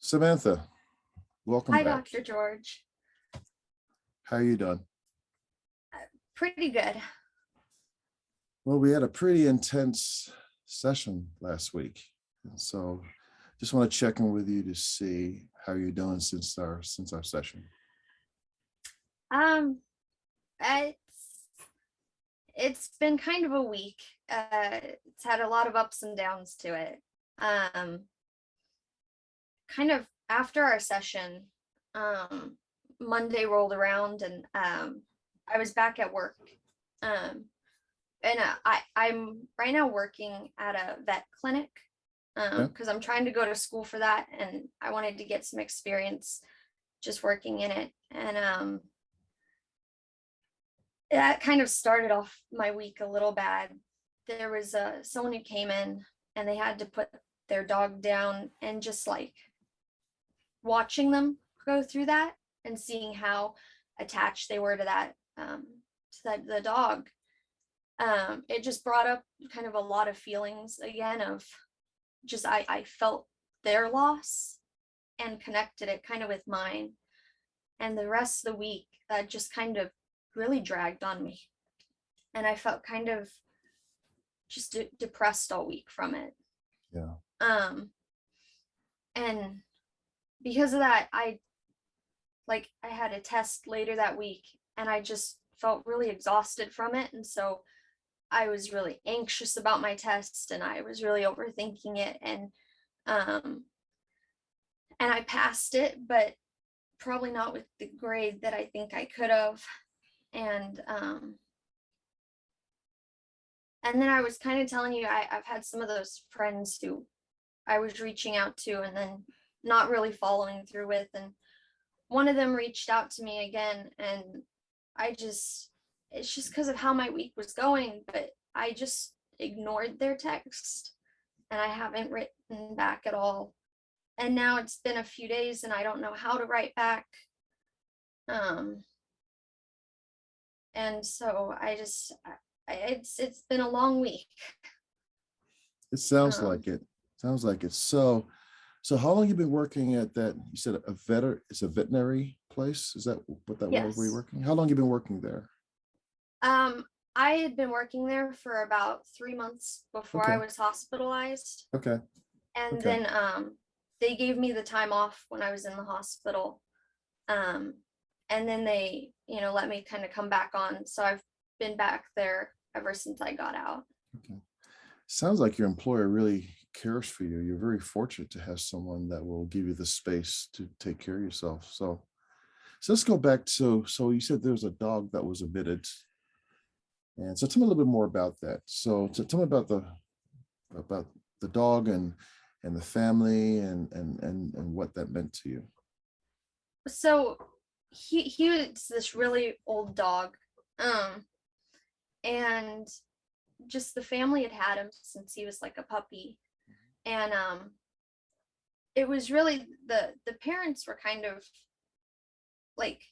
Samantha, welcome Hi, back. Dr. George. How are you doing? Pretty good. Well, we had a pretty intense session last week. And so just want to check in with you to see how you're doing since our session. Um, it's it's been kind of a week. It's had a lot of ups and downs to it. Um, Kind of after our session, Monday rolled around and I was back at work. Um, and I'm right now working at a vet clinic Yeah. because I'm trying to go to school for that, and I wanted to get some experience just working in it. And that kind of started off my week a little bad. There was someone who came in and they had to put their dog down, and just like watching them go through that and seeing how attached they were to the dog, it just brought up kind of a lot of feelings again of just I felt their loss and connected it kind of with mine. And the rest of the week that just kind of really dragged on me, and I felt kind of just depressed all week from it. Yeah. And because of that, I had a test later that week, and I just felt really exhausted from it. And so I was really anxious about my test, and I was really overthinking it. And I passed it, but probably not with the grade that I think I could have. And then I was kind of telling you, I've had some of those friends who I was reaching out to and then not really following through with. And one of them reached out to me again, and it's just because of how my week was going, but I just ignored their text and I haven't written back at all. And now it's been a few days and I don't know how to write back. And so it's been a long week. It sounds Um, like it. Sounds like it. So how long you been working at that? You said it's a veterinary place. Is that what that was where you're yes. working? How long you been working there? Um, I had been working there for about 3 months before I Okay. was hospitalized. Okay. And Okay. then they gave me the time off when I was in the hospital. Um, and then they, let me kind of come back on. So I've been back there ever since I got out. Okay. Sounds like your employer really cares for you. You're very fortunate to have someone that will give you the space to take care of yourself. So let's go back to, so you said there was a dog that was admitted. And so tell me a little bit more about that. So tell me about the dog and the family and what that meant to you. So he was this really old dog. And just the family had him since he was like a puppy. And it was really the parents were kind of like,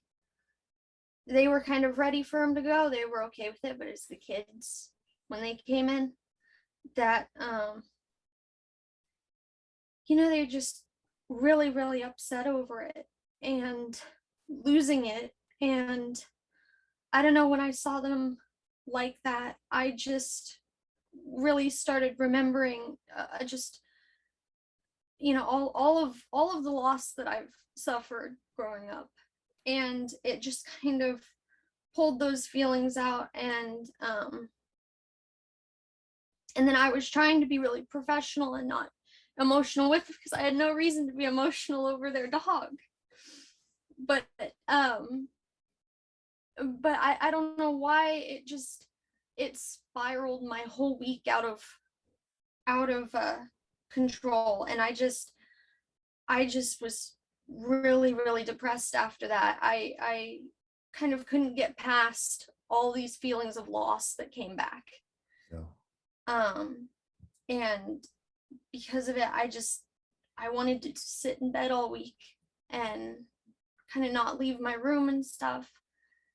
they were kind of ready for him to go. They were okay with it, but it's the kids when they came in that they're just really, really upset over it and losing it. And I don't know, when I saw them like that, I just really started remembering just all of the loss that I've suffered growing up, and it just kind of pulled those feelings out. And then I was trying to be really professional and not emotional with, because I had no reason to be emotional over their dog. But I don't know why it spiraled my whole week out of control. And I just was really, really depressed after that. I kind of couldn't get past all these feelings of loss that came back. Yeah. And because of it, I wanted to sit in bed all week and kind of not leave my room and stuff.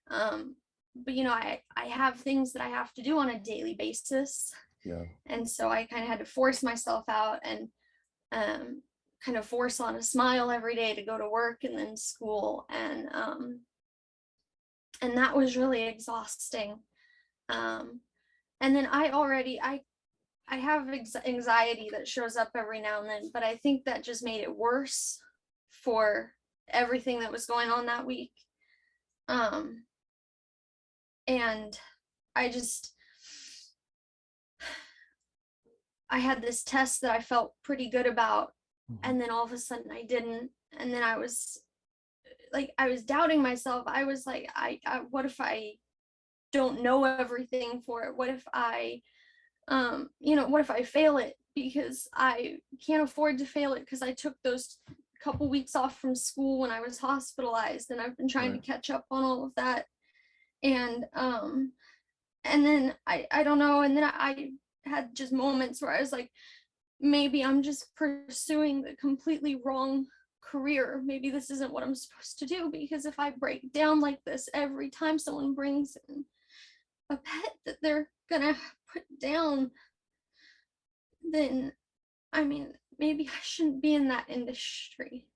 But I have things that I have to do on a daily basis. Yeah. And so I kind of had to force myself out and kind of force on a smile every day to go to work and then school. And that was really exhausting. And then I have anxiety that shows up every now and then, but I think that just made it worse for everything that was going on that week. And I just, I had this test that I felt pretty good about, and then all of a sudden I didn't. And then I was doubting myself. I was like, what if I don't know everything for it? What if I, what if I fail it? Because I can't afford to fail it, because I took those couple weeks off from school when I was hospitalized, and I've been trying to catch up on all of that. And then I don't know. And then I had just moments where I was like, maybe I'm just pursuing the completely wrong career. Maybe this isn't what I'm supposed to do, because if I break down like this every time someone brings in a pet that they're gonna put down, then I mean, maybe I shouldn't be in that industry.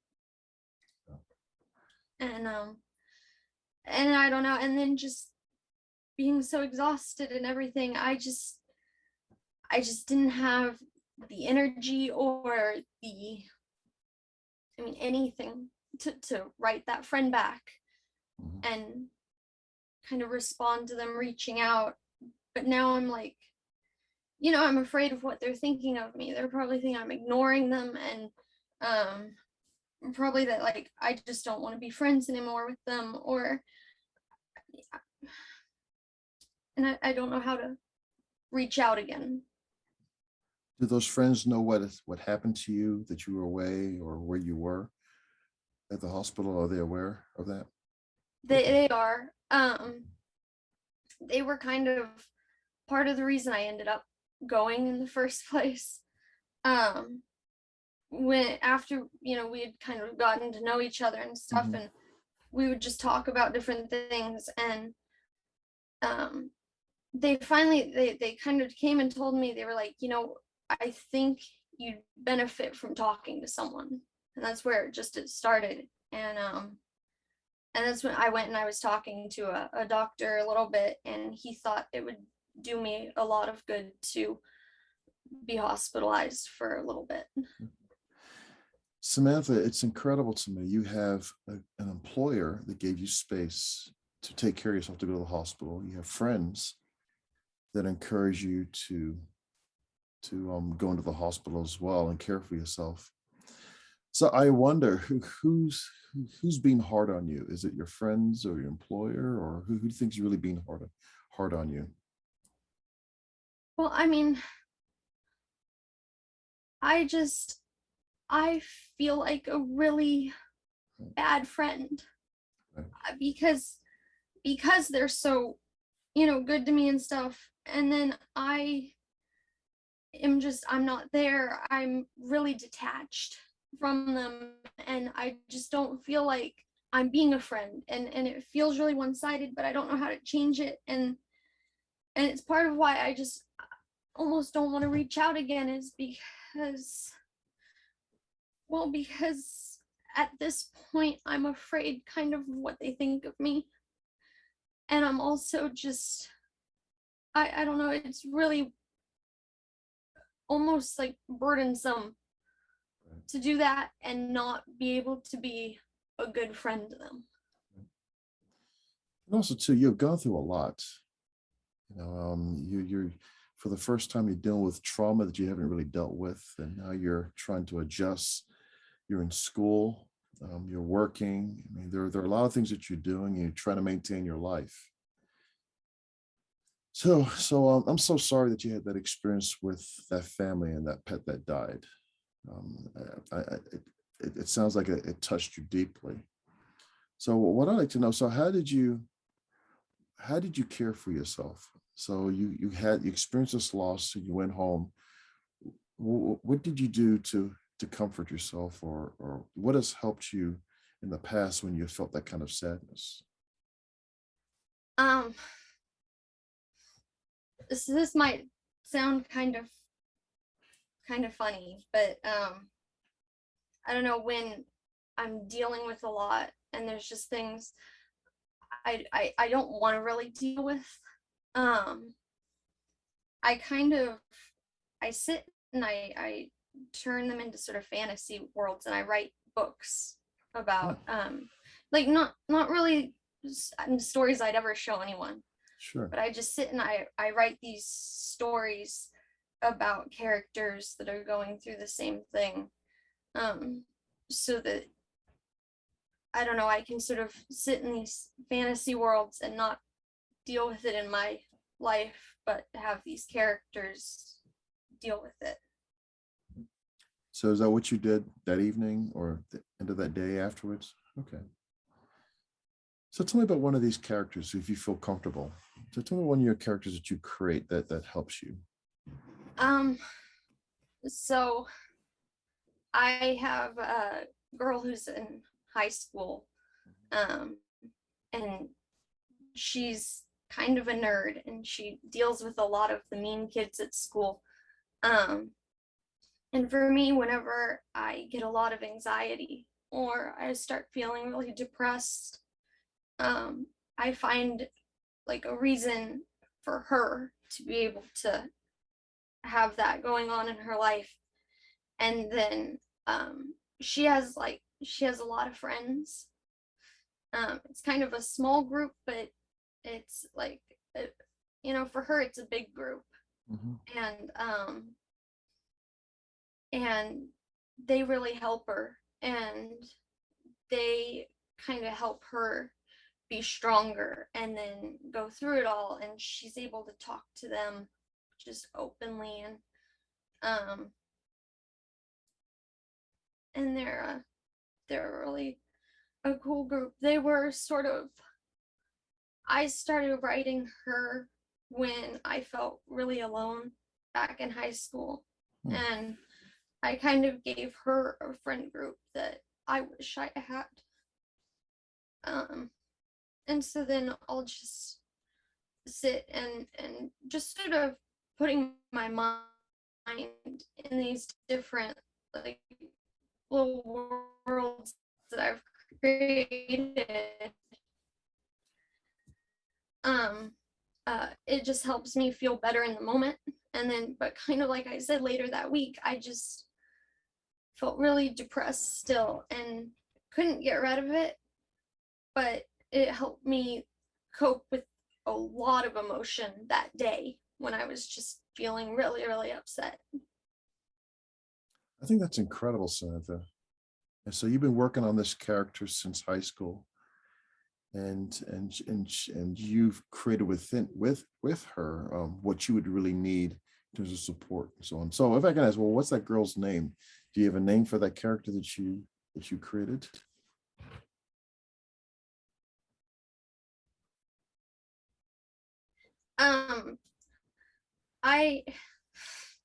And I don't know. And then just being so exhausted and everything, I just didn't have the energy or anything to write that friend back and kind of respond to them reaching out. But now I'm like, I'm afraid of what they're thinking of me. They're probably thinking I'm ignoring them, and probably that like I just don't want to be friends anymore with them, and I don't know how to reach out again. Do those friends know what happened to you, that you were away or where you were at the hospital? Are they aware of that? They are. They were kind of part of the reason I ended up going in the first place. When after we had kind of gotten to know each other and stuff, and we would just talk about different things, and they finally they kind of came and told me, they were like, I think you'd benefit from talking to someone. And that's where it started. And that's when I went and I was talking to a doctor a little bit, and he thought it would do me a lot of good to be hospitalized for a little bit. Samantha, it's incredible to me. You have an employer that gave you space to take care of yourself, to go to the hospital. You have friends that encourage you to go into the hospital as well and care for yourself. So I wonder who's being hard on you. Is it your friends or your employer, or who do you think is really being hard on you? Well, I feel like a really bad friend, because they're so good to me and stuff, and then I'm not there. I'm really detached from them, and I just don't feel like I'm being a friend, and it feels really one-sided, but I don't know how to change it. And it's part of why I just almost don't want to reach out again, is because at this point I'm afraid kind of what they think of me. And I'm also just, I don't know, it's really almost like burdensome to do that and not be able to be a good friend to them. And also too, you've gone through a lot. You're for the first time you're dealing with trauma that you haven't really dealt with, and now you're trying to adjust. You're in school, you're working. There are a lot of things that you're doing, and you're trying to maintain your life. So I'm so sorry that you had that experience with that family and that pet that died. Um, it sounds like it touched you deeply. So what I'd like to know, so how did you care for yourself? So you experienced this loss, so you went home. What did you do to comfort yourself, or what has helped you in the past when you felt that kind of sadness? um this might sound kind of funny, but I don't know, when I'm dealing with a lot and there's just things I don't want to really deal with. Um, I kind of I sit and I turn them into sort of fantasy worlds, and I write books Oh, about like not really stories I'd ever show anyone, sure. but I just sit and I write these stories about characters that are going through the same thing, um so that, I don't know, I can sort of sit in these fantasy worlds and not deal with it in my life, but have these characters deal with it. So is that what you did that evening or the end of that day afterwards? Okay. So tell me about one of these characters if you feel comfortable. So tell me one of your characters that you create that helps you. Um, so I have a girl who's in high school, um, and she's kind of a nerd and she deals with a lot of the mean kids at school. Um, and for me, whenever I get a lot of anxiety or I start feeling really depressed, um, I find like a reason for her to be able to have that going on in her life. And then she has a lot of friends. It's kind of a small group, but it's like, it, for her it's a big group. Mhm. And um and they really help her, and they kind of help her be stronger and then go through it all, and she's able to talk to them just openly. Um and they're really a cool group. They were sort of, I started writing her when I felt really alone back in high school, Hmm. and I kind of gave her a friend group that I wish I had. um and so then I'll just sit and just sort of putting my mind in these different, like, little worlds that I've created. um it just helps me feel better in the moment. And then, but kind of like I said, later that week I just felt really depressed still and couldn't get rid of it, but it helped me cope with a lot of emotion that day when I was just feeling really, really upset. I think that's incredible, Samantha. And so you've been working on this character since high school, and you've created with her what you would really need in terms of support and so on. So if I can ask, well, what's that girl's name? Do you have a name for that character that you created? um I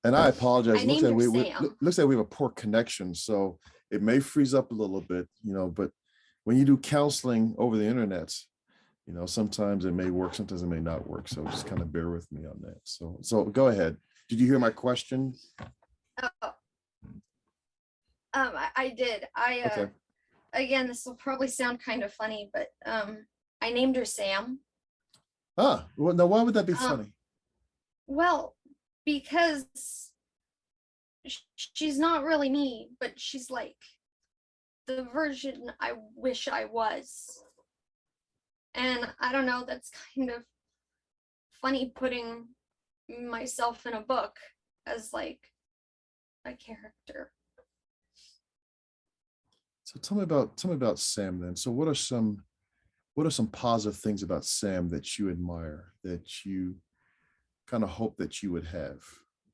And I apologize. I It looks named like her we Sam. looks like we have a poor connection, so it may freeze up a little bit, But when you do counseling over the internet, sometimes it may work, sometimes it may not work. So just kind of bear with me on that. So go ahead. Did you hear my question? Oh, I did. Okay. Again, this will probably sound kind of funny, but I named her Sam. Well, now why would that be Um, funny? well, because she's not really me, but she's like the version I wish I was. And I don't know, that's kind of funny putting myself in a book as like a character. So tell me about Sam then. So what are some positive things about Sam that you admire, that you kind of hope that you would have?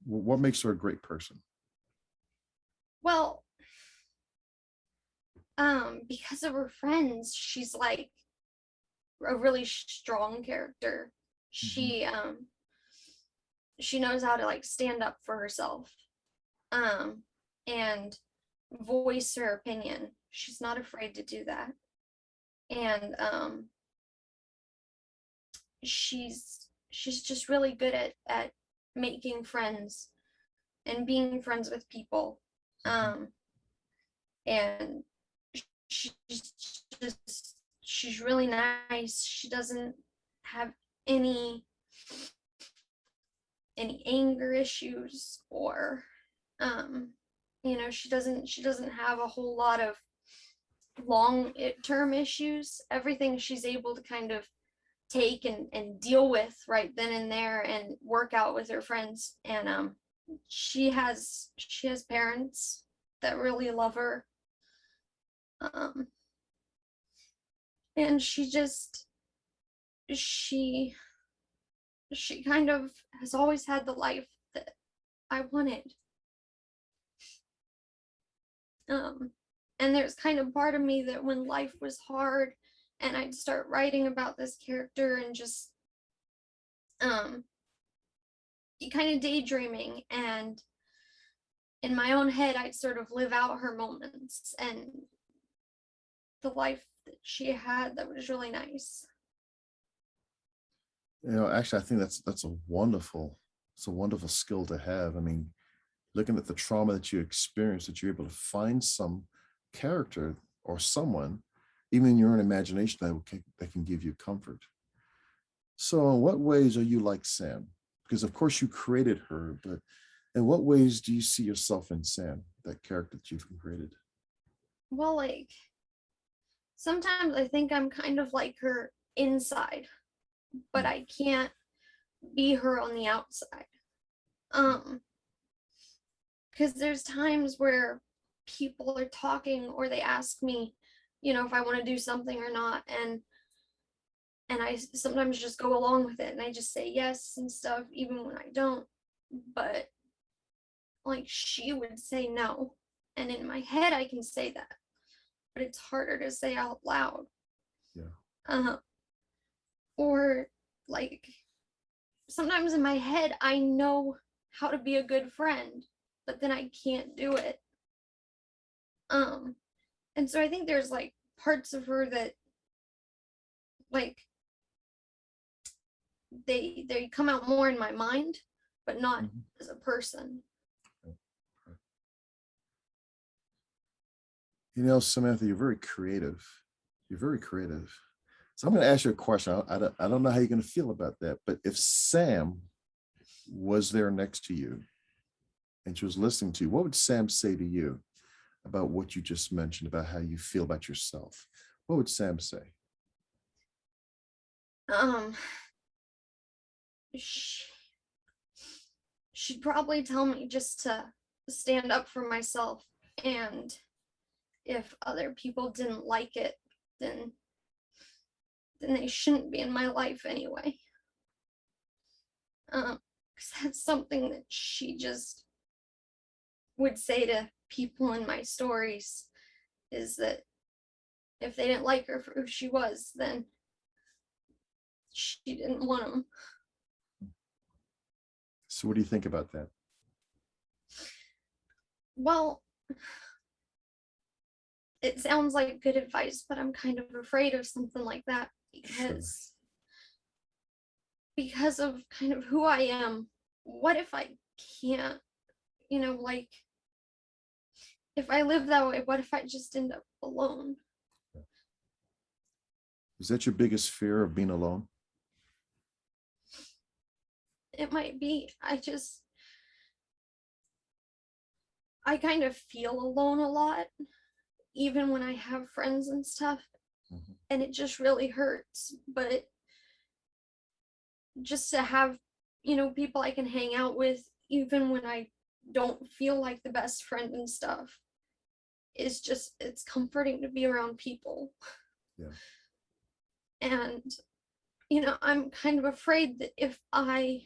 What makes her a great person? Well, because of her friends, she's like a really strong character. Mhm. She knows how to like stand up for herself, um and voice her opinion. She's not afraid to do that. And she's just really good at making friends and being friends with people. Mhm. um and she's she's really nice. She doesn't have any anger issues, or she doesn't have a whole lot of long term issues. Everything she's able to kind of take and deal with right then and there and work out with her friends. And she has parents that really love her. um and she she kind of has always had the life that I wanted. um and there's kind of part of me that when life was hard and I'd start writing about this character and just um kind of daydreaming, and in my own head I'd sort of live out her moments and the life that she had that was really nice. Actually, I think that's it's a wonderful skill to have. I mean, looking at the trauma that you experienced, that you're able to find some character or someone, even in your own imagination, that can give you comfort. So, in what ways are you like Sam? Because of course you created her, but in what ways do you see yourself in Sam, that character that you've created? Well, sometimes I think I'm kind of like her inside, but Mm. I can't be her on the outside. Um, because there's times where people are talking or they ask me, if I want to do something or not, and I sometimes just go along with it and I just say yes and stuff even when I don't. But like she would say no, and in my head I can say that, but it's harder to say out loud. Yeah. uh, or like sometimes in my head I know how to be a good friend, but then I can't do it. um and so I think there's like parts of her that like they come out more in my mind, but not Mhm. as a person. Samantha, you're very creative. You're very creative. So I'm going to ask you a question. I don't know how you're going to feel about that, but if Sam was there next to you and she was listening to you, what would Sam say to you about what you just mentioned about how you feel about yourself? What would Sam say? um sh- she'd probably tell me just to stand up for myself, and if other people didn't like it, then they shouldn't be in my life anyway. Because that's something that she just would say to people in my stories, is that if they didn't like her for who she was, then she didn't want them. So what do you think about that? Well, it sounds like good advice, but I'm kind of afraid of something like that Sure. because of kind of who I am. What if I can't, like if I live that way, what if I just end up alone? Is that your biggest fear, of being alone? It might be. I kind of feel alone a lot, even when I have friends and stuff, Mhm. and it just really hurts. But just to have, people I can hang out with, even when I don't feel like the best friend and stuff, it's comforting to be around people. Yeah. And, I'm kind of afraid that if I'm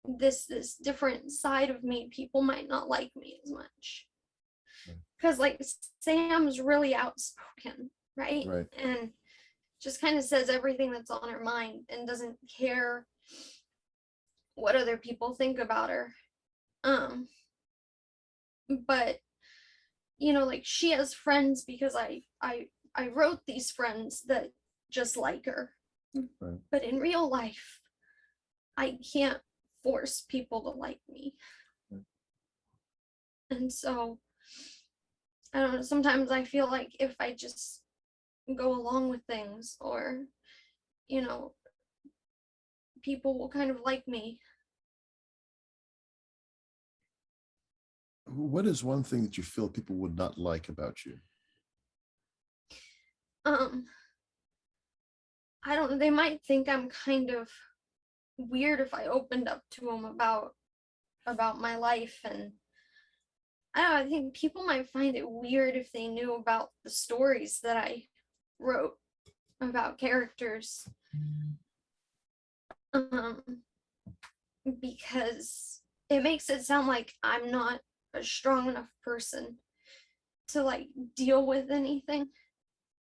this different side of me, people might not like me as much. Right. Because like Sam's really outspoken, right? Right. And just kind of says everything that's on her mind and doesn't care what other people think about her. Um, but like she has friends because I wrote these friends that just like her. Right. But in real life, I can't force people to like me. And so I don't know, sometimes I feel like if I just go along with things, or, you know, people will kind of like me. What is one thing that you feel people would not like about you? Um, I don't know, they might think I'm kind of weird if I opened up to them about my life. And I don't know, I think people might find it weird if they knew about the stories that I wrote about characters. Um, because it makes it sound like I'm not a strong enough person to like deal with anything.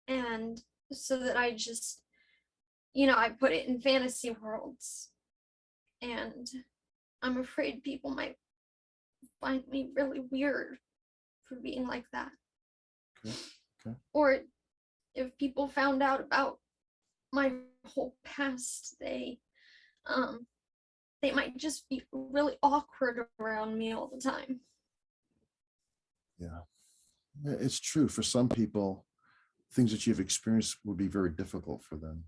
And so that I just, I put it in fantasy worlds. And I'm afraid people might find me really weird for being like that. Okay. Okay. Or if people found out about my whole past, um they might just be really awkward around me all the time. Yeah. It's true. For some people, things that you've experienced would be very difficult for them.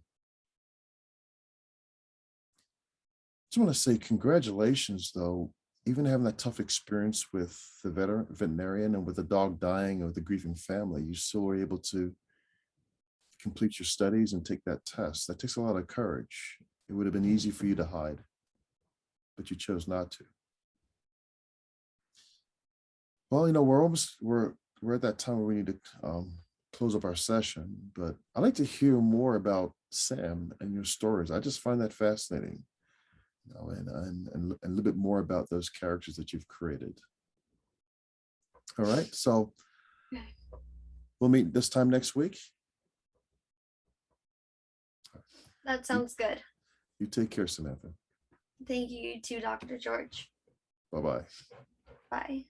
Just want to say congratulations, though. Even having that tough experience with the veterinarian and with the dog dying or the grieving family, you still were able to complete your studies and take that test. That takes a lot of courage. It would have been easy for you to hide, but you chose not to. Well, we're at that time where we need to close up our session, but I'd like to hear more about Sam and your stories. I just find that fascinating, and a little bit more about those characters that you've created. All right, so Okay. we'll meet this time next week. That You, sounds good. you take care, Samantha. Thank you too, Dr. George. Bye bye. Bye.